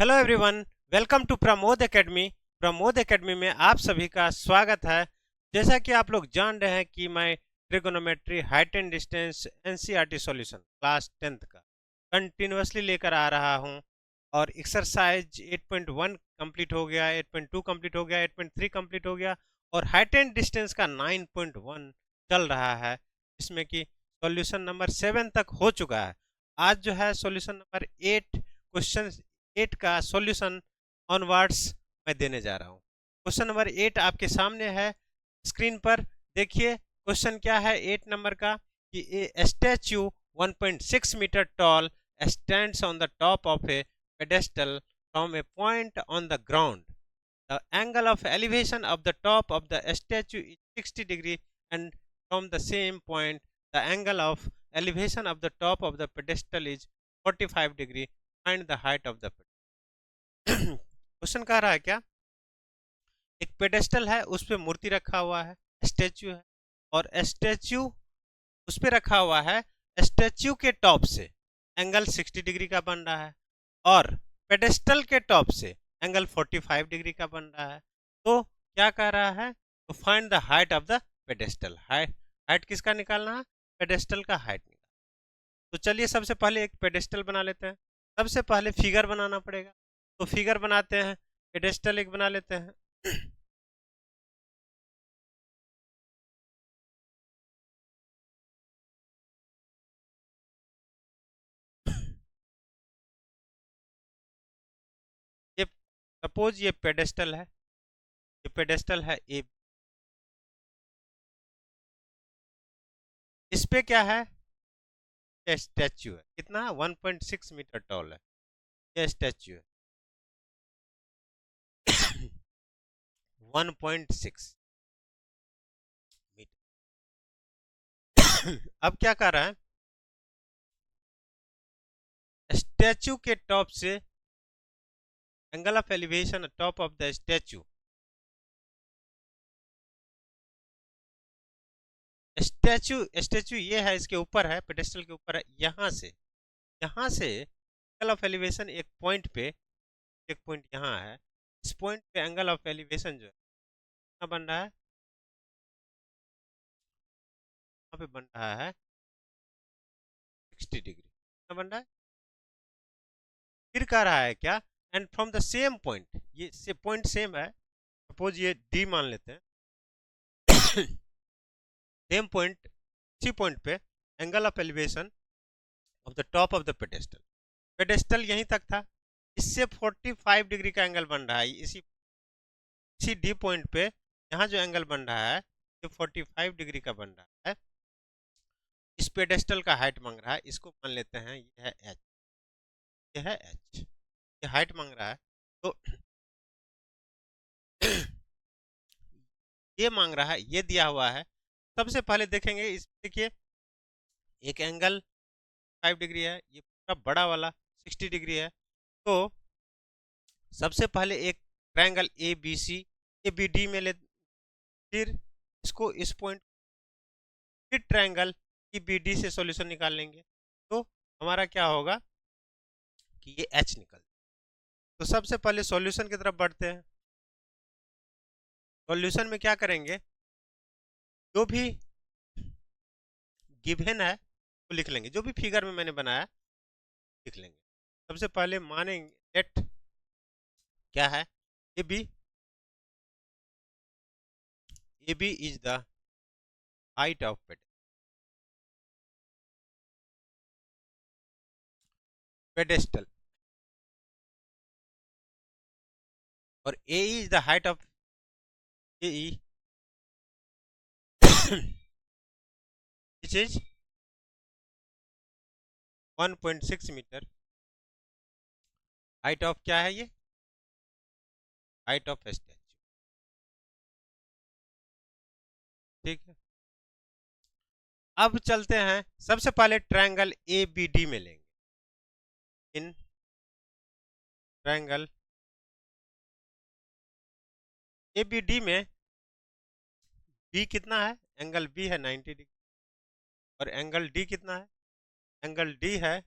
Hello everyone, welcome to Pramod Academy. Pramod Academy में आप सभी का स्वागत है। जैसा कि आप लोग जान रहे हैं कि मैं trigonometry height and distance NCERT solution class 10th का कंटिन्यूअसली लेकर आ रहा हूं। और एक्सरसाइज 8.1 कंप्लीट हो गया, 8.2 कंप्लीट हो गया, 8.3 कंप्लीट हो गया और हाइट एंड डिस्टेंस का 9.1 चल रहा है, जिसमें कि सॉल्यूशन नंबर 7 तक हो चुका है। आज जो है सॉल्यूशन नंबर 8 क्वेश्चन 8 का सॉल्यूशन ऑनवर्ड्स मैं देने जा रहा हूँ। क्वेश्चन नंबर 8 आपके सामने है स्क्रीन पर। देखिए क्वेश्चन क्या है 8 नंबर का कि a statue 1.6 metre tall stands on the top of a pedestal from a point on the ground. The angle of elevation of the top of the statue is 60 degree and from the same point the angle of elevation of the top of the pedestal is 45 degree. Find the height of the pedestal. Question कह रहा है क्या, एक pedestal है, उस पर मूर्ति रखा हुआ है, स्टेच्यू है, और स्टेच्यू उस पर रखा हुआ है। स्टेच्यू के टॉप से एंगल 60 डिग्री का बन रहा है और पेडेस्टल के टॉप से एंगल 45 डिग्री का बन रहा है। तो क्या कह रहा है, तो find the height of the pedestal. Height किसका निकालना है, पेडेस्टल का हाइट निकालना। तो चलिए सबसे पहले एक पेडेस्टल बना लेते हैं। सबसे पहले फिगर बनाना पड़ेगा, तो फिगर बनाते हैं। पेडेस्टल एक बना लेते हैं। ये सपोज ये पेडेस्टल है, ये पेडेस्टल है ए। इस पे क्या है, स्टैच्यू है, कितना 1.6 मीटर टॉल है, ये स्टैच्यू है 1.6 मीटर। अब क्या कर रहा है, स्टैच्यू के टॉप से angle of elevation top of the statue, statue ये है, इसके ऊपर है, पेडेस्टल के ऊपर है। यहाँ से एंगल ऑफ एलिवेशन एक पॉइंट पे, एक पॉइंट यहाँ है, इस पॉइंट पे एंगल ऑफ एलिवेशन जो है कितना बन रहा है, यहाँ पे बन रहा है 60 डिग्री। कितना बन रहा है, फिर कह रहा है क्या, and from the same point, ये से पॉइंट सेम है, सपोज ये डी मान लेते हैं। सेम पॉइंट, इसी पॉइंट पे angle of elevation of the top of the pedestal, pedestal यहीं तक था, इससे 45 डिग्री का एंगल बन रहा है। इसी डी पॉइंट पे यहाँ जो एंगल बन रहा है ये 45 डिग्री का बन रहा है। इस पेडेस्टल का हाइट मांग रहा है, इसको मान लेते हैं ये है एच, ये है एच, ये हाइट मांग रहा है। तो ये मांग रहा है, ये दिया हुआ है। सबसे पहले देखेंगे, इस देखिए एक एंगल 5 डिग्री है, ये पूरा बड़ा वाला 60 डिग्री है। तो सबसे पहले एक triangle A B C, A B D में ले, फिर इसको इस पॉइंट, फिर ट्रायंगल ई बी डी से सॉल्यूशन निकाल लेंगे। तो हमारा क्या होगा कि ये एच निकल। तो सबसे पहले सॉल्यूशन की तरफ बढ़ते हैं। सॉल्यूशन में क्या करेंगे, जो भी गिवन है वो लिख लेंगे, जो भी फिगर में मैंने बनाया लिख लेंगे। सबसे पहले मानेंगे लेट क्या है, A B is the height of pedestal और A is the height of A which is 1.6 metre. Height of क्या है, ये हाइट ऑफ स्टैच्यू, ठीक है। अब चलते हैं, सबसे पहले ट्रायंगल ए बी डी में लेंगे। In triangle A B D में बी कितना है, एंगल बी है 90 डिग्री और एंगल डी कितना है, एंगल डी है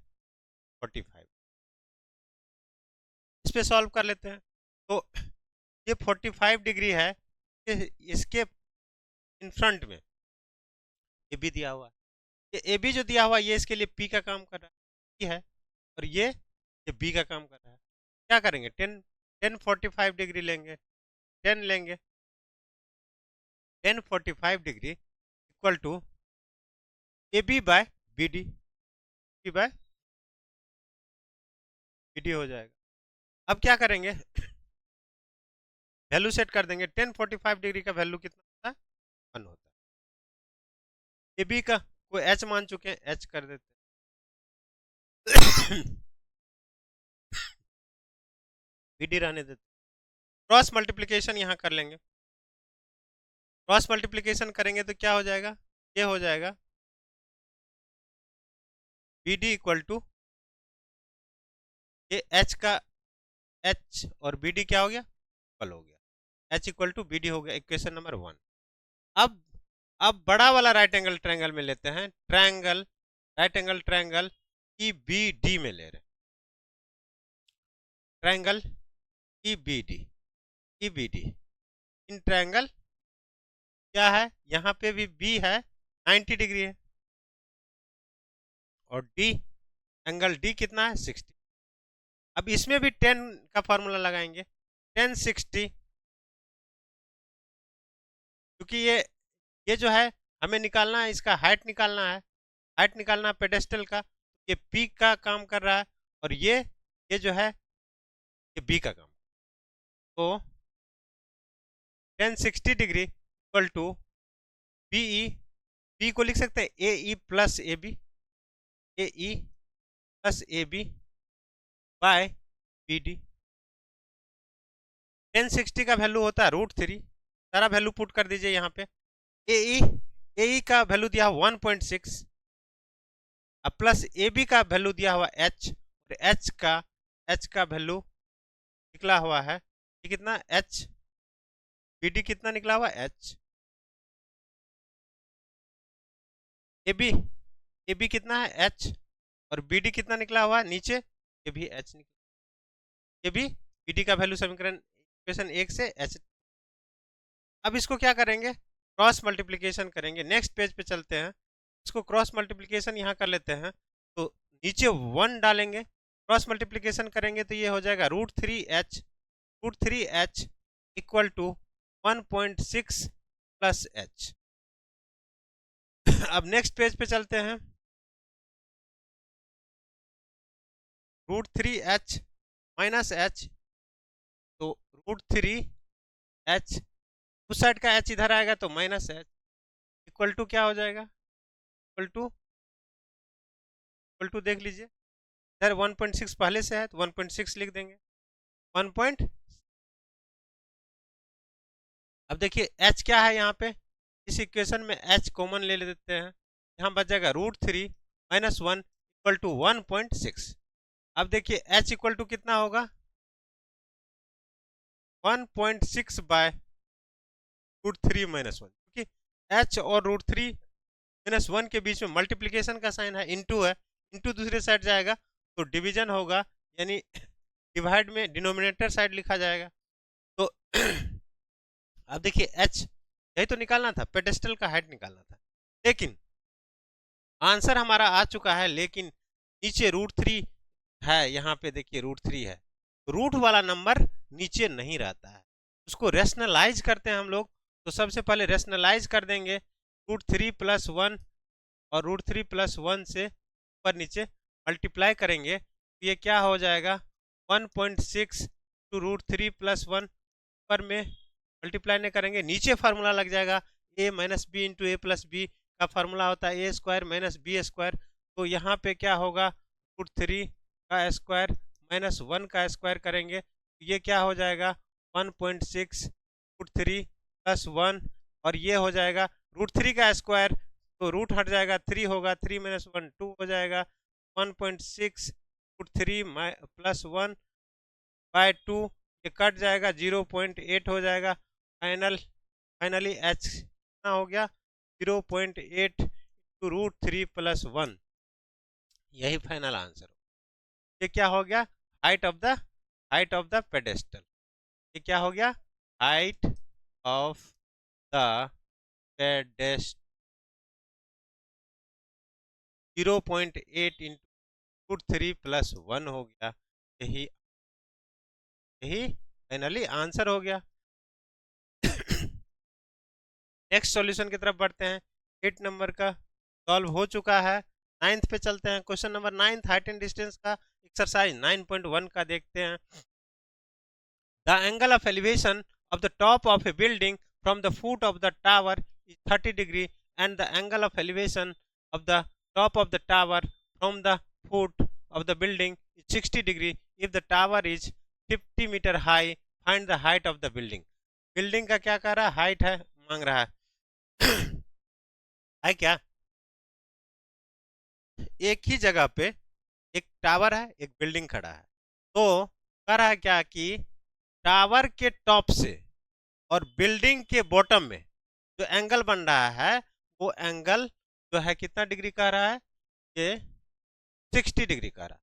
45। इस पे सॉल्व कर लेते हैं। तो ये 45 डिग्री है, इसके इन फ्रंट में ये भी दिया हुआ है, ये ए बी जो दिया हुआ है ये इसके लिए पी का काम कर रहा है, पी है, और ये बी का काम कर रहा है। क्या करेंगे, 10 डिग्री लेंगे, 10 लेंगे, 10 degree equal to A B by B D, B by B D हो जाएगा। अब क्या करेंगे, वैल्यू सेट कर देंगे। 10 डिग्री का वैल्यू कितना होता है, 1 होता है। ए बी का कोई एच मान चुके हैं, एच कर देते हैं। बी डी रहने देते, क्रॉस मल्टीप्लीकेशन यहाँ कर लेंगे। क्रॉस मल्टीप्लीकेशन करेंगे तो क्या हो जाएगा, ये हो जाएगा बी डी इक्वल टू ये एच का, एच और बी डी क्या हो गया, इक्वल हो गया, H equal to B D हो गया, इक्वेशन नंबर 1। अब बड़ा वाला राइट एंगल ट्रायंगल में लेते हैं, triangle, right angle triangle E B D में ले रहे हैं, triangle E B D, E B D in triangle क्या है, यहाँ पे भी बी है 90 डिग्री है, और डी, एंगल डी कितना है 60। अब इसमें भी 10 का फॉर्मूला लगाएंगे, 10 60, क्योंकि ये जो है हमें निकालना है, इसका हाइट निकालना है, हाइट निकालना है पेडेस्टल का, ये पी का काम कर रहा है, और ये जो है ये बी का काम। तो 1060 degree equal to B E, B को लिख सकते हैं A E plus A B, A E plus A B by B D. 1060 का वैल्यू होता है √3, सारा वैल्यू पुट कर दीजिए यहाँ पे। ए ई का वैल्यू दिया हुआ 1.6, अब प्लस ए बी का वैल्यू दिया हुआ एच, और एच का वैल्यू निकला हुआ है ये कितना, एच, बी डी कितना निकला हुआ, एच, ए बी कितना है एच, और बी डी कितना निकला हुआ है नीचे, ये भी एच निकला, ये भी बी डी का वैल्यू समीकरण इक्वेशन 1 से एच। अब इसको क्या करेंगे, क्रॉस मल्टीप्लीकेशन करेंगे। नेक्स्ट पेज पे चलते हैं, इसको क्रॉस मल्टीप्लीकेशन यहाँ कर लेते हैं, तो नीचे 1 डालेंगे, क्रॉस मल्टीप्लीकेशन करेंगे तो ये हो जाएगा √3h इक्वल टू 1.6 प्लस एच। अब नेक्स्ट पेज पे चलते हैं, √3h माइनस एच, तो √3h, उस साइड का h इधर आएगा तो माइनस एच, इक्वल टू क्या हो जाएगा, इक्वल टू देख लीजिए, इधर 1.6 पहले से है तो 1.6 लिख देंगे, 1. अब देखिए h क्या है यहाँ पे, इस इक्वेशन में h कॉमन ले लेते हैं, यहाँ बच जाएगा √3 माइनस 1 इक्वल टू 1.6। अब देखिए h इक्वल टू कितना होगा, 1.6 बाय √3 माइनस 1, क्योंकि h और √3 माइनस 1 के बीच में मल्टीप्लीकेशन का साइन है, इंटू है, इंटू दूसरे साइड जाएगा तो डिवीजन होगा, यानी डिवाइड में डिनोमिनेटर साइड लिखा जाएगा। तो अब देखिए h यही तो निकालना था, पेडेस्टल का हाइट निकालना था, लेकिन आंसर हमारा आ चुका है, लेकिन नीचे √3 है, यहाँ पे देखिए √3 है, रूट वाला नंबर नीचे नहीं रहता है, उसको रेशनलाइज करते हैं हम लोग। तो सबसे पहले रेशनलाइज कर देंगे, √3 + 1 और √3 + 1 से ऊपर नीचे मल्टीप्लाई करेंगे तो ये क्या हो जाएगा, 1.6 टू √3 + 1, ऊपर में मल्टीप्लाई नहीं करेंगे, नीचे फार्मूला लग जाएगा a - b into a + b का फार्मूला होता है a² - b²। तो यहाँ पे क्या होगा, √3 का स्क्वायर माइनस 1 का स्क्वायर करेंगे तो ये क्या हो जाएगा, 1.6 √3 + 1, और ये हो जाएगा √3 का स्क्वायर, तो रूट हट जाएगा, 3 होगा, 3 - 1 2 हो जाएगा, 1.6 √3 + 1 बाय 2, ये कट जाएगा, 0.8 हो जाएगा। फाइनली h कितना हो गया, 0.8 टू √3 + 1, यही फाइनल आंसर हो। ये क्या हो गया, height of the height of the pedestal, ये क्या हो गया, height of the pedestal 0.8 into √3 + 1 हो गया। यही यही फाइनली आंसर हो गया। नेक्स्ट सॉल्यूशन की तरफ बढ़ते हैं। 8 नंबर का सॉल्व हो चुका है। 9th पे चलते हैं। Question number 9 height and distance का एक्सरसाइज 9.1 का देखते हैं। The angle of elevation of the top of a building from the foot of the tower is 30 degree and the angle of elevation of the top of the tower from the foot of the building is 60 degree. If the tower is 50 meter high, find the height of the building. Building का क्या कह रहा है, height है मांग रहा है क्या, एक ही जगह पे एक टावर है, एक बिल्डिंग खड़ा है, तो कह रहा है क्या कि टावर के टॉप से और बिल्डिंग के बॉटम में जो एंगल बन रहा है वो एंगल जो है कितना डिग्री कह रहा है, ये 60 डिग्री कह रहा है।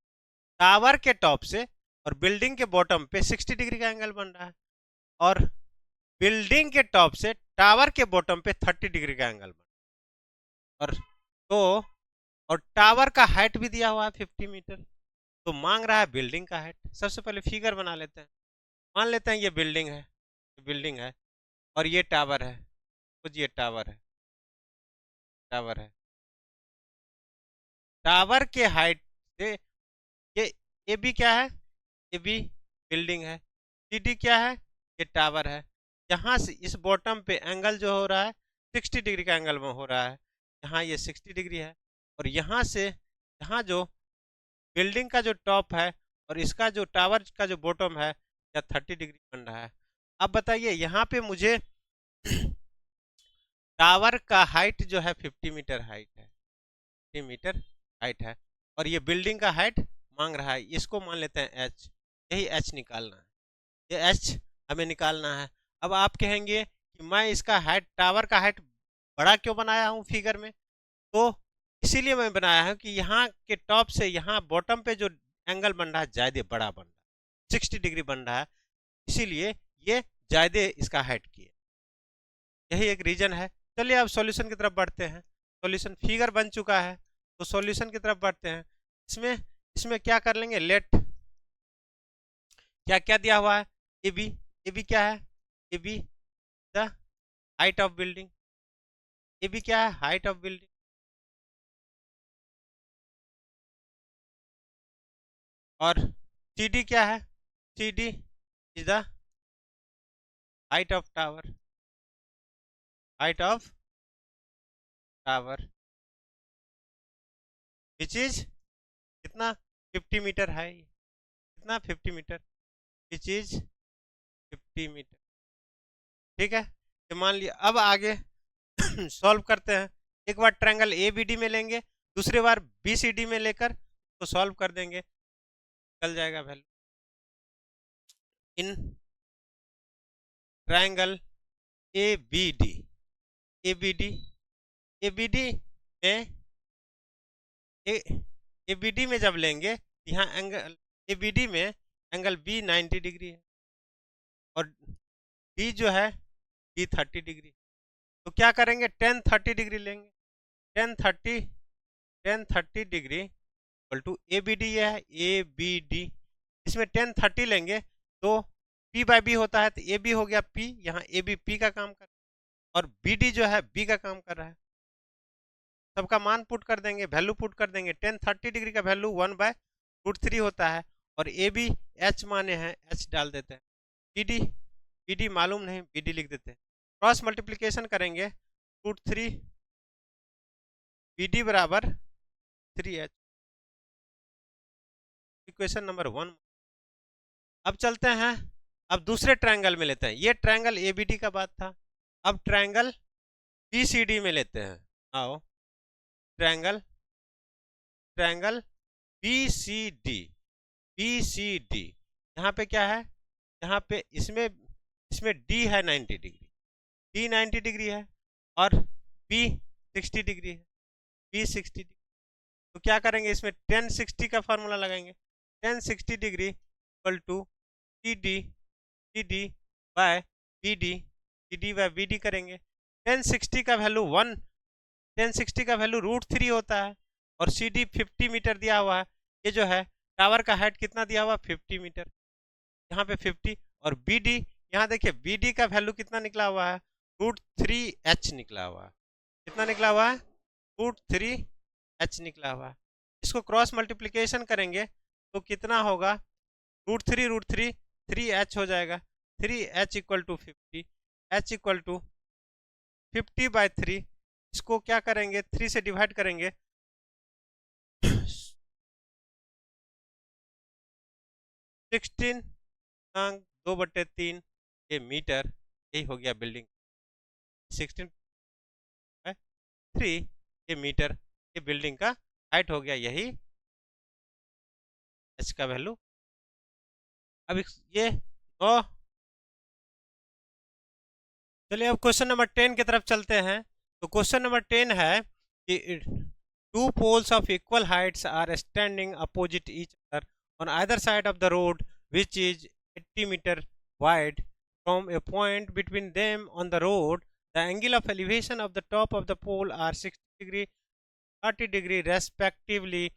टावर के टॉप से और बिल्डिंग के बॉटम पे 60 डिग्री का एंगल बन रहा है और बिल्डिंग के टॉप से टावर के बॉटम पे 30 डिग्री का एंगल बन रहा है। और तो और टावर का हाइट भी दिया हुआ है 50 मीटर, तो मांग रहा है बिल्डिंग का हाइट। सबसे पहले फिगर बना लेते हैं। मान लेते हैं ये बिल्डिंग है और ये टावर है, कुछ ये टावर है। टावर के हाइट से ये ए बी क्या है, ए बी बिल्डिंग है, सी डी क्या है, ये टावर है। यहाँ से इस बॉटम पे एंगल जो हो रहा है 60 डिग्री का एंगल में हो रहा है, यहाँ ये 60 डिग्री है और यहाँ से यहाँ जो बिल्डिंग का जो टॉप है और इसका जो टावर का जो बॉटम है या 30 डिग्री बन रहा है। अब बताइए यहाँ पे मुझे टावर का हाइट जो है 50 मीटर हाइट है, 50 मीटर हाइट है और ये बिल्डिंग का हाइट मांग रहा है, इसको मान लेते हैं एच। यही एच निकालना है, ये एच हमें निकालना है। अब आप कहेंगे कि मैं इसका हाइट, टावर का हाइट बड़ा क्यों बनाया हूँ फिगर में, तो इसीलिए मैं बनाया हूँ कि यहाँ के टॉप से यहाँ बॉटम पे जो एंगल बन रहा है ज़्यादा बड़ा बन रहा है, 60 डिग्री बन रहा है, इसीलिए ये ज़्यादा इसका हाइट की है, यही एक रीजन है। चलिए अब सॉल्यूशन की तरफ बढ़ते हैं। सॉल्यूशन फिगर बन चुका है तो सॉल्यूशन की तरफ बढ़ते हैं। इसमें इसमें क्या कर लेंगे, लेट क्या क्या दिया हुआ है, ए बी क्या है, A B the height of building, A B क्या है, हाइट ऑफ बिल्डिंग, और सी डी क्या है, C D is the height of tower, height of tower which is कितना 50 मीटर है, कितना 50 मीटर, विच इज 50 मीटर। ठीक है, तो मान लिया। अब आगे सॉल्व करते हैं। एक बार ट्रायंगल ए बी डी में लेंगे, दूसरी बार बी सी डी में लेकर तो सॉल्व कर देंगे, चल जाएगा value. In triangle A B D, A B D, A B D में ए बी डी में जब लेंगे यहाँ एंगल ए बी डी में एंगल बी 90 डिग्री है और डी जो है डी 30 डिग्री, तो क्या करेंगे 10-30 डिग्री लेंगे, 10-30 degree equal to A B D, ये है ए बी डी, इसमें 10-30 लेंगे तो P बाई बी होता है, तो ए बी हो गया P, यहाँ ए बी P का काम कर रहा है और बी डी जो है B का काम कर रहा है। सबका मान पुट कर देंगे, वैल्यू पुट कर देंगे। 10-30 डिग्री का वैल्यू 1/√3 होता है और ए बी एच माने हैं, एच डाल देते हैं। बी डी मालूम नहीं, बी डी लिख देते हैं। क्रॉस मल्टीप्लिकेशन करेंगे, √3 बी डी बराबर 3h, इक्वेशन नंबर 1। अब चलते हैं, अब दूसरे ट्रायंगल में लेते हैं। ये ट्रायंगल ए बी डी का बात था, अब ट्रायंगल बी सी डी में लेते हैं। आओ ट्रायंगल बी सी डी, यहाँ पे क्या है, यहाँ पे इसमें डी है 90 डिग्री, डी 90 डिग्री है और बी 60 डिग्री है, बी 60 डिग्री। तो क्या करेंगे, इसमें 10-60 का फॉर्मूला लगाएंगे, 10-60 degree equal to C D by B D by B D करेंगे। 1060 का वैल्यू 1060 का वैल्यू √3 होता है और सी डी 50 मीटर दिया हुआ है। ये जो है टावर का हाइट कितना दिया हुआ 50 मीटर, यहाँ पे 50। और बी डी, यहाँ देखिए बी डी का वैल्यू कितना निकला हुआ है √3h निकला हुआ है। कितना निकला हुआ है √3h निकला हुआ है। इसको क्रॉस मल्टीप्लिकेशन करेंगे तो कितना होगा √3 3h हो जाएगा। 3h equal to 50, h equal to 50/3। इसको क्या करेंगे 3 से डिवाइड करेंगे 16 2/3 ये मीटर, यही हो गया बिल्डिंग। 16/3 ये मीटर, ये बिल्डिंग का हाइट हो गया, यही h का वैल्यू। अब ये 9। चलिए अब क्वेश्चन नंबर 10 की तरफ चलते हैं। तो क्वेश्चन नंबर 10 है कि two poles of equal heights are standing opposite each other on either side of the road which is 80 metre wide from a point between them on the road the angle of elevation of the top of the pole are 60 degree 30 degree respectively.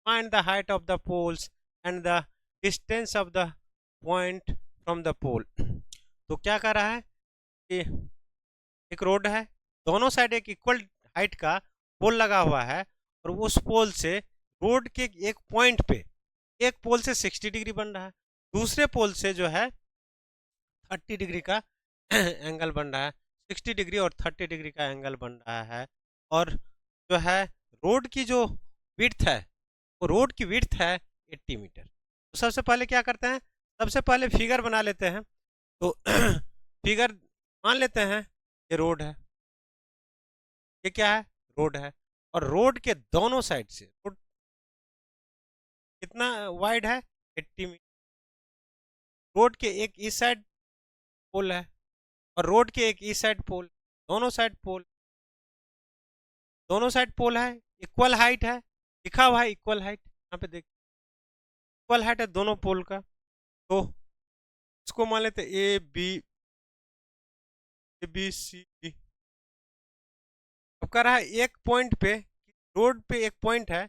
Find the height of the poles and the distance of the point from the pole. तो क्या कर रहा है कि एक road है, दोनों side एक इक्वल हाइट का पोल लगा हुआ है और उस पोल से रोड के एक पॉइंट पे एक पोल से 60 डिग्री बन रहा है, दूसरे पोल से जो है 30 डिग्री का एंगल बन रहा है। 60 डिग्री और 30 डिग्री का एंगल बन रहा है। और जो है रोड की जो विड्थ है वो रोड की विड्थ है 80 मीटर। तो सबसे पहले क्या करते हैं, सबसे पहले फिगर बना लेते हैं। तो फिगर मान लेते हैं ये रोड है, ये क्या है रोड है, और रोड के दोनों साइड से रोड कितना वाइड है 80 मीटर। रोड के एक इस साइड पोल है और रोड के एक इस साइड पोल, दोनों साइड पोल है, इक्वल हाइट है, लिखा हुआ है इक्वल हाइट, यहाँ पे देख इक्वल हाइट है दोनों पोल का। तो इसको मान लेते ए बी सी डी। अब कह रहा है एक पॉइंट पे, रोड पे एक पॉइंट है,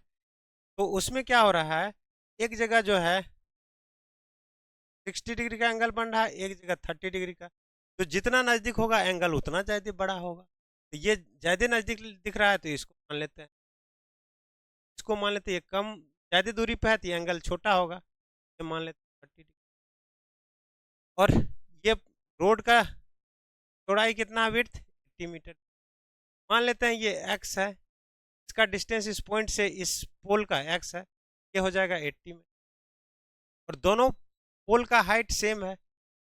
तो उसमें क्या हो रहा है एक जगह जो है 60 डिग्री का एंगल बन रहा है, एक जगह 30 डिग्री का। तो जितना नज़दीक होगा एंगल उतना ज़्यादा बड़ा होगा। तो ये ज़्यादा नज़दीक दिख रहा है तो इसको मान लेते हैं, इसको मान लेते हैं। ये कम ज़्यादा दूरी पे है तो ये एंगल छोटा होगा, ये मान लेते हैं 30 डिग्री। और ये रोड का चौड़ाई कितना, विड्थ 80 मीटर। मान लेते हैं ये x है, इसका डिस्टेंस इस पॉइंट से इस पोल का x है, ये हो जाएगा 80 मीटर। और दोनों पोल का हाइट सेम है,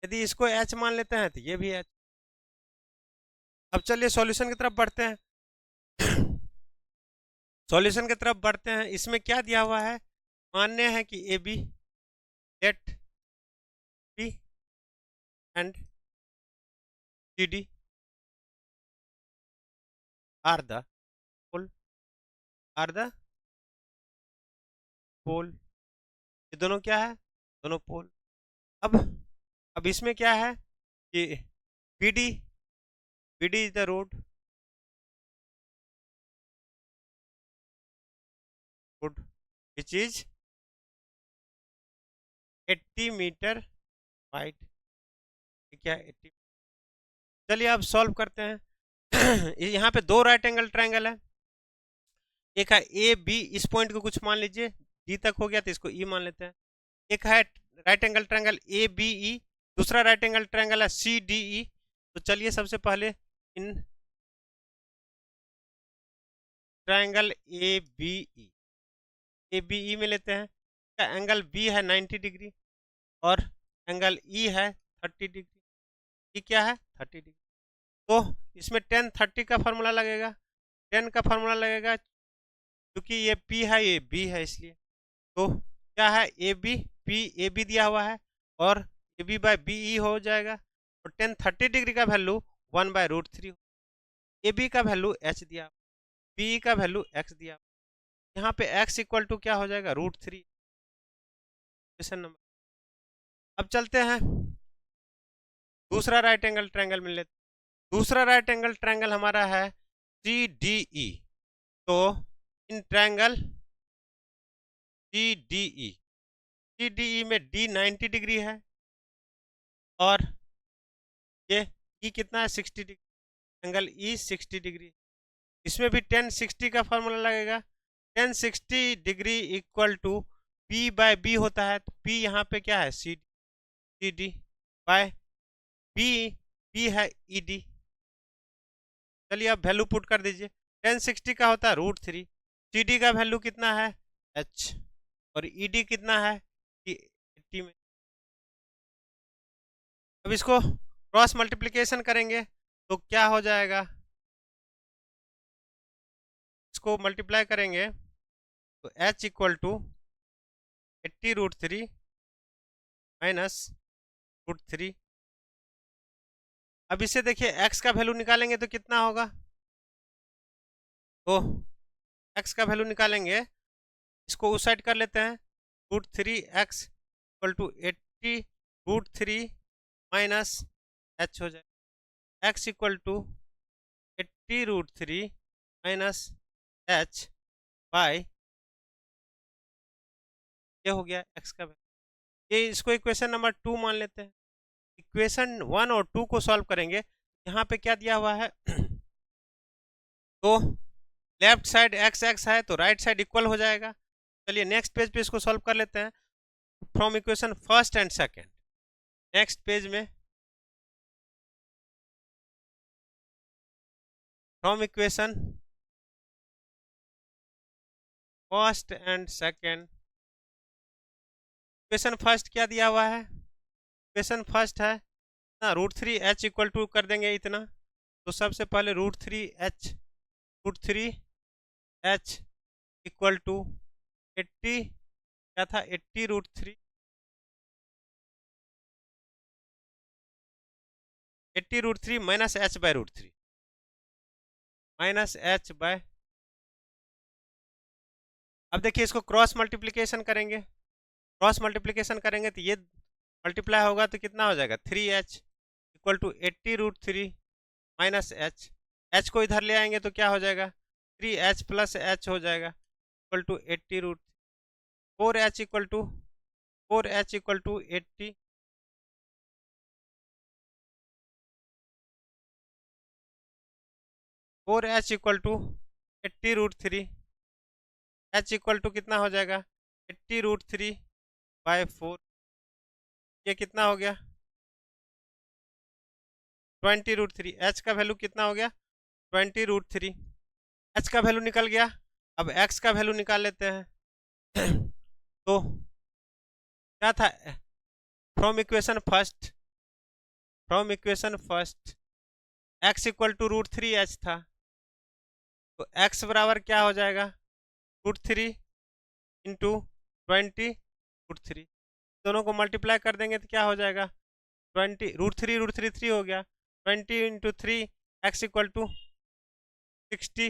यदि इसको h मान लेते हैं तो ये भी h। अब चलिए सॉल्यूशन की तरफ बढ़ते हैं। सॉल्यूशन की तरफ बढ़ते हैं। इसमें क्या दिया हुआ है, मान्य है कि A B let B and C D are the pole. ये दोनों क्या है, दोनों पोल। अब इसमें क्या है कि B D is the road which is 80 metre wide. क्या है 80। चलिए अब सॉल्व करते हैं। यहाँ पे दो राइट एंगल ट्रायंगल है, एक है ए बी, इस पॉइंट को कुछ मान लीजिए डी तक हो गया तो इसको ई मान लेते हैं। एक है right angle triangle A B E, दूसरा राइट एंगल ट्रायंगल है सी डी ई। तो चलिए सबसे पहले इन ट्रायंगल ए बी ई में लेते हैं। इसका एंगल बी है 90 डिग्री और एंगल ई है 30 डिग्री। ई क्या है 30 डिग्री। तो इसमें 10 30 का फार्मूला लगेगा, 10 का फार्मूला लगेगा क्योंकि ये P है ये B है इसलिए। तो क्या है A B P A B दिया हुआ है और A B by B E हो जाएगा। और 10 30 डिग्री का वैल्यू 1/√3, ए बी का वैल्यू h दिया, बी ई का वैल्यू x दिया। यहाँ पे x इक्वल टू क्या हो जाएगा √3। Question number. अब चलते हैं दूसरा राइट एंगल ट्रायंगल में लेते। दूसरा राइट एंगल ट्रायंगल हमारा है CDE। तो इन ट्रायंगल CDE, CDE में D 90 डिग्री है और ये E कितना है 60 डिग्री, एंगल E 60 डिग्री। इसमें भी tan 60 का फॉर्मूला लगेगा। tan 60 degree equal to P by B होता है। तो P यहाँ पे क्या है CD बाय B, B है ED। चलिए आप वैल्यू पुट कर दीजिए। tan 60 का होता है √3, CD का वैल्यू कितना है H और ED कितना है 80 में। अब इसको क्रॉस मल्टीप्लिकेशन करेंगे तो क्या हो जाएगा, इसको मल्टीप्लाई करेंगे तो H इक्वल टू 80√3 माइनस √3। अब इसे देखिए x का वैल्यू निकालेंगे तो कितना होगा, तो x का वैल्यू निकालेंगे, इसको उस साइड कर लेते हैं। √3x equal to 80√3 minus h हो जाएगा। x equal to 80√3 minus h by, ये हो गया x का वैल्यू। ये इसको इक्वेशन नंबर 2 मान लेते हैं। इक्वेशन 1 और 2 को सॉल्व करेंगे। यहाँ पे क्या दिया हुआ है तो लेफ्ट साइड x है तो राइट साइड इक्वल हो जाएगा। चलिए नेक्स्ट पेज पे इसको सॉल्व कर लेते हैं from equation first and second. Next page में from equation first and second, equation first क्या दिया हुआ है, इक्वेशन फर्स्ट है ना √3h इक्वल टू कर देंगे इतना। तो सबसे पहले √3h इक्वल टू 80 क्या था 80√3 80√3 minus h by √3 minus h by. अब देखिए इसको क्रॉस मल्टीप्लिकेशन करेंगे, क्रॉस मल्टीप्लिकेशन करेंगे तो ये मल्टीप्लाई होगा तो कितना हो जाएगा 3h equal to 80√3 minus h को इधर ले आएंगे तो क्या हो जाएगा 3h प्लस h हो जाएगा equal to 80√3। 4h equal to 80 4h equal to 80√3, h equal to कितना हो जाएगा 80√3 बाय 4, ये कितना हो गया 20√3। h का वैल्यू कितना हो गया 20√3, h का वैल्यू निकल गया। अब x का वैल्यू निकाल लेते हैं तो क्या था from equation first x equal to √3h था। तो x बराबर क्या हो जाएगा √3 इंटू 20√3, दोनों को मल्टीप्लाई कर देंगे तो क्या हो जाएगा 20 √3 3 हो गया 20 into 3 x equal to 60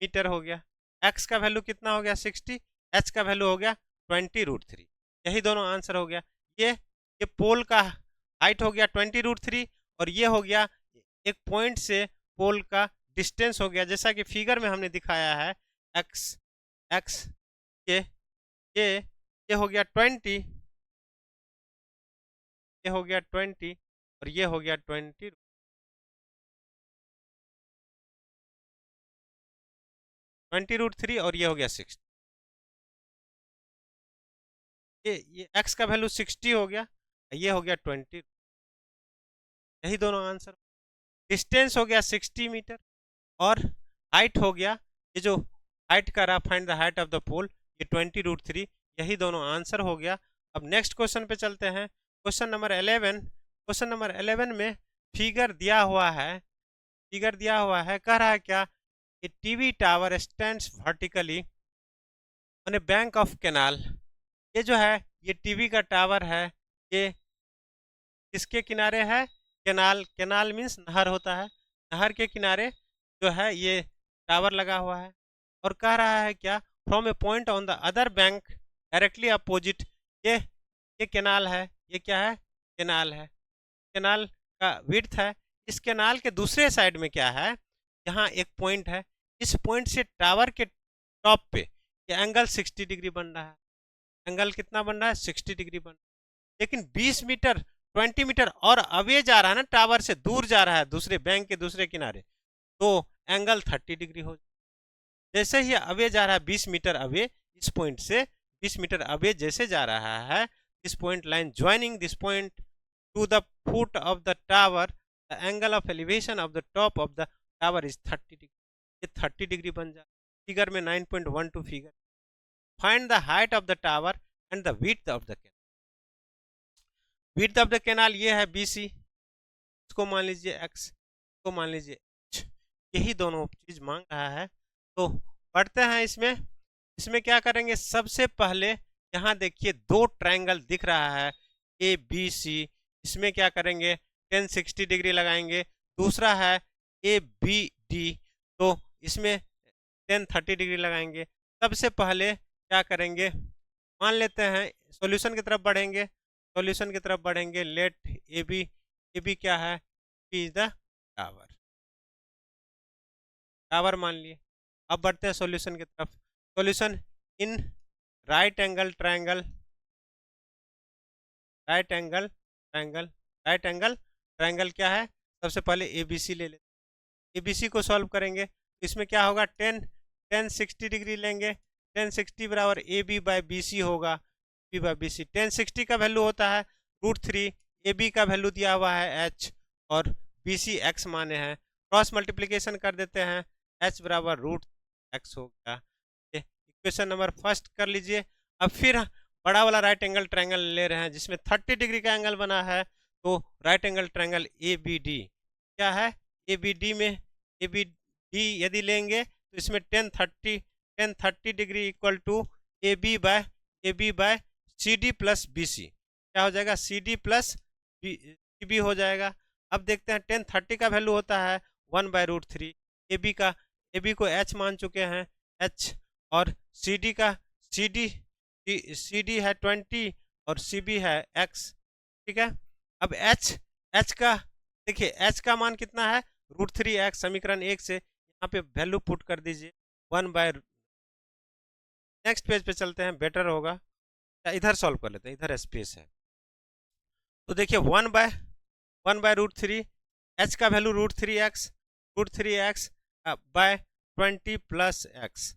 meter हो गया। x का वैल्यू कितना हो गया 60, h का वैल्यू हो गया 20√3। यही दोनों आंसर हो गया। ये पोल का हाइट हो गया 20√3 और ये हो गया एक पॉइंट से पोल का डिस्टेंस हो गया, जैसा कि फिगर में हमने दिखाया है x ये ये हो गया 20, ये हो गया 20 और ये हो गया 20√3 और ये हो गया 60। ये x का वैल्यू 60 हो गया, ये हो गया 20। यही दोनों आंसर, डिस्टेंस हो गया 60 मीटर और हाइट हो गया, ये जो हाइट का रहा find the height of the pole, ये 20√3। यही दोनों आंसर हो गया। अब नेक्स्ट क्वेश्चन पे चलते हैं। Question number 11। क्वेश्चन नंबर 11 में फिगर दिया हुआ है, कह रहा है क्या, a TV tower stands vertically on a bank of canal. ये जो है ये टीवी का टावर है, ये किसके किनारे है, कैनाल मीन्स नहर होता है, नहर के किनारे जो है ये टावर लगा हुआ है। और कह रहा है क्या, from a point on the other bank directly opposite, ये ये कैनाल है, ये क्या है, कैनाल है, कैनाल का विड्थ है। इस कैनाल के दूसरे साइड में क्या है, यहाँ एक पॉइंट है, इस पॉइंट से टावर के टॉप पे ये एंगल 60 डिग्री बन रहा है। एंगल कितना बन रहा है, 60 डिग्री बन रहा है। लेकिन 20 मीटर 20 मीटर और अवे जा रहा है ना, टावर से दूर जा रहा है, दूसरे बैंक के दूसरे किनारे, तो एंगल 30 डिग्री हो। जैसे ही अवे जा रहा है 20 मीटर अवे, इस पॉइंट से 20 मीटर अवे जैसे जा रहा है, इस point line joining this point two the foot of the tower, the angle of elevation of the top of the tower is 30 degree. ये 30 डिग्री बन जाए। फिगर में 9.12 figure. Find the height of the tower and the width of the canal. Width of the canal ये है BC, इसको मान लीजिए x, इसको मान लीजिए h। यही दोनों चीज मांग रहा है। तो पढ़ते हैं इसमें। इसमें क्या करेंगे, सबसे पहले यहाँ देखिए दो ट्रायंगल दिख रहा है ABC, इसमें क्या करेंगे, 1060 डिग्री लगाएंगे। दूसरा है ABD, तो इसमें 1030 डिग्री लगाएंगे। सबसे पहले क्या करेंगे, मान लेते हैं सॉल्यूशन की तरफ बढ़ेंगे, सॉल्यूशन की तरफ बढ़ेंगे। लेट AB क्या है, B is the tower, tower मान लिए। अब बढ़ते हैं सॉल्यूशन की तरफ। Solution in right angle triangle, right angle triangle, right angle triangle क्या है, सबसे पहले ABC ले लेते। ABC को सॉल्व करेंगे तो इसमें क्या होगा, 1060 डिग्री लेंगे। 1060 बराबर AB/BC होगा, B/BC। 1060 का वैल्यू होता है √3, AB का वैल्यू दिया हुआ है h, और BC x माने हैं। क्रॉस मल्टीप्लीकेशन कर देते हैं, h बराबर √x हो गया। इक्वेशन नंबर फर्स्ट कर लीजिए। अब फिर बड़ा वाला राइट एंगल ट्रायंगल ले रहे हैं जिसमें 30 डिग्री का एंगल बना है, तो राइट एंगल ट्रायंगल ABD क्या है, ABD में ABD यदि लेंगे तो इसमें 1030 degree equal to AB by CD plus BC, क्या हो जाएगा, CD प्लस CB हो जाएगा। अब देखते हैं 1030 का वैल्यू होता है 1/√3। AB को h मान चुके हैं, h, और CD का CD है 20 और CB है x, ठीक है। अब h का देखिए, h का मान कितना है, √3x। समीकरण 1 से यहाँ पे वैल्यू पुट कर दीजिए 1/। नेक्स्ट पेज पे चलते हैं, बेटर होगा, इधर सॉल्व कर लेते हैं, इधर स्पेस है। तो देखिए 1/√3, h का value √3x by 20 plus x।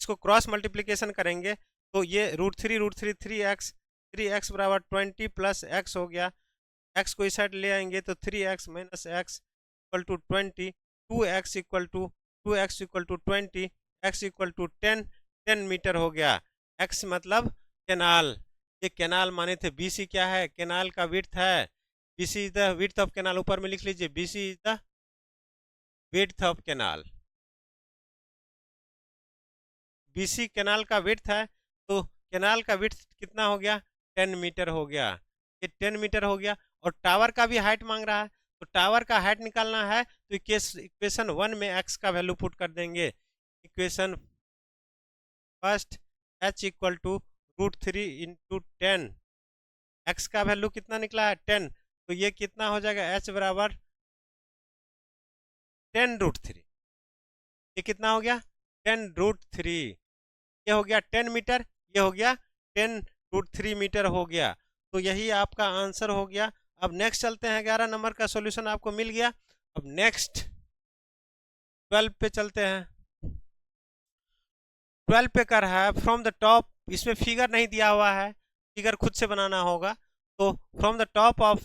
इसको क्रॉस मल्टीप्लीकेशन करेंगे तो ये √3 3x बराबर 20 प्लस x हो गया। x को इस साइड ले आएंगे तो 3x minus x equal to 20, 2x equal to 20, x equal to 10 meter हो गया। x मतलब कैनाल, ये कैनाल माने थे। BC क्या है, कैनाल का विड्थ है, BC is the width of canal, ऊपर में लिख लीजिए BC is the width of canal. BC canal का विड्थ है, तो कैनाल का विड्थ कितना हो गया, 10 मीटर हो गया। ये 10 मीटर हो गया। और टावर का भी हाइट मांग रहा है, तो टावर का हाइट निकालना है तो इक्वेशन 1 में x का वैल्यू पुट कर देंगे। Equation first h equal to √3 into 10, x का वैल्यू कितना निकला है 10, तो ये कितना हो जाएगा, h बराबर 10√3। ये कितना हो गया, 10√3। ये हो गया 10 मीटर, ये हो गया 10√3 मीटर हो गया। तो यही आपका आंसर हो गया। अब नेक्स्ट चलते हैं, 11 नंबर का सॉल्यूशन आपको मिल गया। अब नेक्स्ट 12 पे चलते हैं। 12 पे कर रहा है फ्रॉम द टॉप, इसमें फिगर नहीं दिया हुआ है, फिगर खुद से बनाना होगा। तो from the top of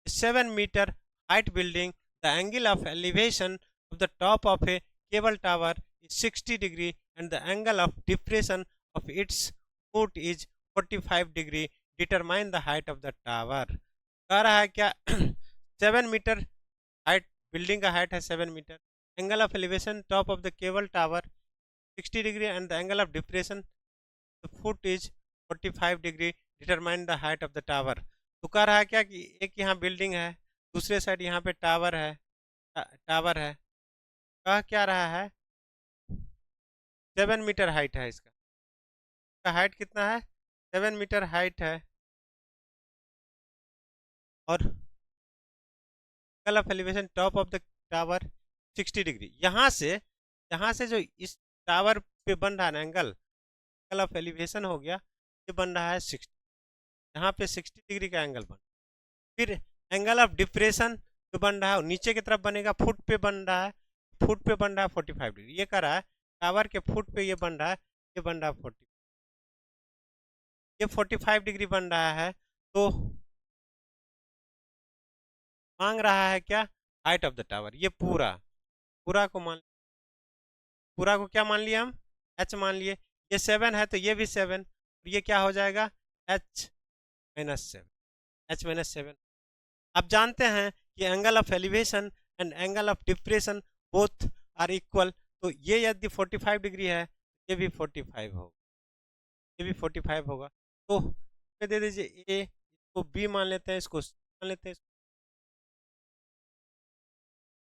7 meter height building, the angle of elevation of the top of a cable tower is 60 degree and the angle of depression of its foot is 45 degree. Determine the height of the tower. कह रहा है क्या 7 meter height, building का height है 7 meter, angle of elevation top of the cable tower 60 degree and the angle of depression the foot is 45 degree. Determine the height of the tower. तो कह रहा है क्या कि एक यहाँ बिल्डिंग है, दूसरे साइड यहाँ पे टावर है, टावर है। कह क्या रहा है, 7 मीटर हाइट है इसका, हाइट कितना है, 7 मीटर हाइट है। और angle of elevation top of the tower 60 degree. यहाँ से जो इस टावर पे बन रहा है ना एंगल ऑफ एलिवेशन हो गया, ये बन रहा है 60। यहाँ पे 60 डिग्री का एंगल बन। फिर एंगल ऑफ डिप्रेशन जो बन रहा है नीचे की तरफ बनेगा, फुट पे बन रहा है, फुट पे बन रहा है 45 डिग्री। ये कर रहा है टावर के फुट पे ये बन रहा है, ये बन रहा है 40, ये 45 डिग्री बन रहा है। तो मांग रहा है क्या, हाइट ऑफ द टावर। ये पूरा पूरा को क्या मान लिया हम, h मान लिए। ये 7 है तो ये भी 7, ये क्या हो जाएगा h-7। आप जानते हैं कि angle of elevation and angle of depression both are equal. तो ये यदि 45 डिग्री है, ये भी 45 होगा, ये भी 45 होगा। तो दे दीजिए ए, इसको बी मान लेते हैं, इसको सी मान लेते हैं।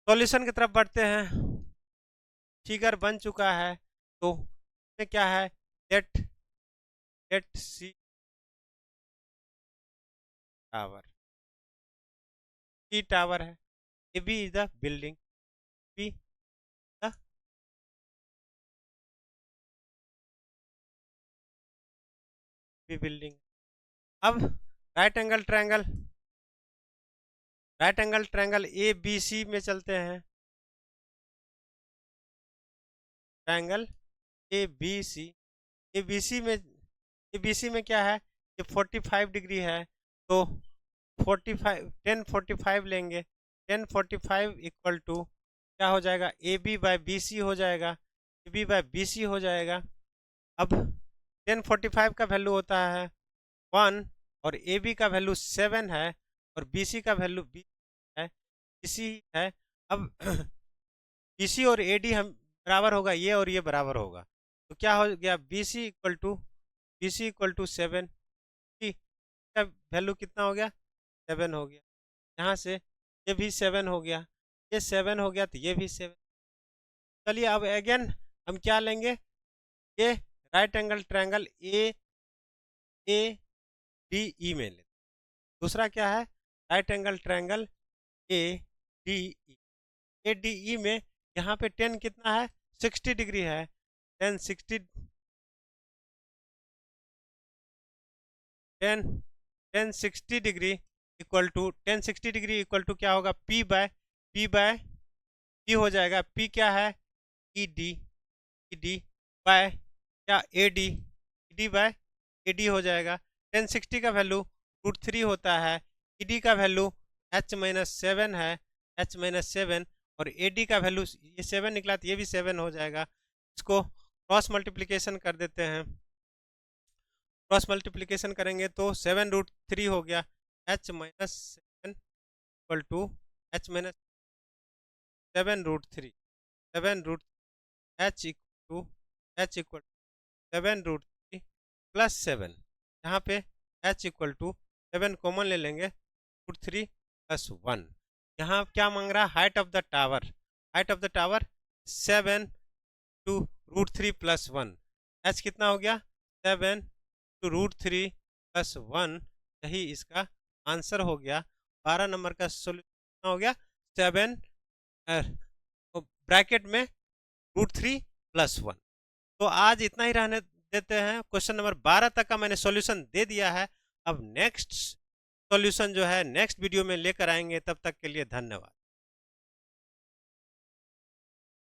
सॉल्यूशन की तरफ बढ़ते हैं। फिगर बन चुका है, तो इसमें क्या है, let C tower, C tower है, A B is the building, B the B building. अब right angle triangle A B C में चलते हैं। Triangle A B C, A B C में क्या है, ये 45 डिग्री है, तो 1045 लेंगे। 1045 इक्वल टू क्या हो जाएगा, A B by B C हो जाएगा, A B by B C हो जाएगा। अब 1045 का वैल्यू होता है 1 और ए बी का वैल्यू 7 है और बी सी का वैल्यू बी है, इसी है। अब बी सी और ए डी हम बराबर होगा, ये और ये बराबर होगा, तो क्या हो गया, बी सी इक्वल टू 7, का वैल्यू कितना हो गया, 7 हो गया। यहाँ से ये भी 7 हो गया, ये 7 हो गया, तो ये भी 7। चलिए अब अगेन हम क्या लेंगे, ये right angle triangle A D E में लेते। दूसरा क्या है, right angle triangle A D E. A D E में यहाँ पे 10 कितना है, 60 डिग्री है। 10 60 degree equal to 1060 degree equal to क्या होगा, पी बाय पी हो जाएगा। पी क्या है, ई डी बाय क्या, A D by A D हो जाएगा। 1060 का वैल्यू √3 होता है, ई डी का वैल्यू h-7 है, h-7, और ए डी का वैल्यू ये 7 निकला, तो ये भी 7 हो जाएगा। इसको क्रॉस मल्टीप्लिकेशन कर देते हैं। क्रॉस मल्टीप्लिकेशन करेंगे तो 7√3 हो गया, h-7 equal to h-7 √3, h equal 7√3 plus 7। यहाँ पे h इक्वल टू 7 कॉमन ले लेंगे, √3 प्लस 1। यहाँ क्या मांग रहा है, height of the tower 7 to √3 plus 1। h कितना हो गया, 7 टू √3 प्लस 1, यही इसका आंसर हो गया। 12 नंबर का सोल्यूशन हो गया 7 ब्रैकेट में √3 प्लस 1। तो आज इतना ही रहने देते हैं। क्वेश्चन नंबर 12 तक का मैंने सॉल्यूशन दे दिया है। अब नेक्स्ट सॉल्यूशन जो है नेक्स्ट वीडियो में लेकर आएंगे, तब तक के लिए धन्यवाद।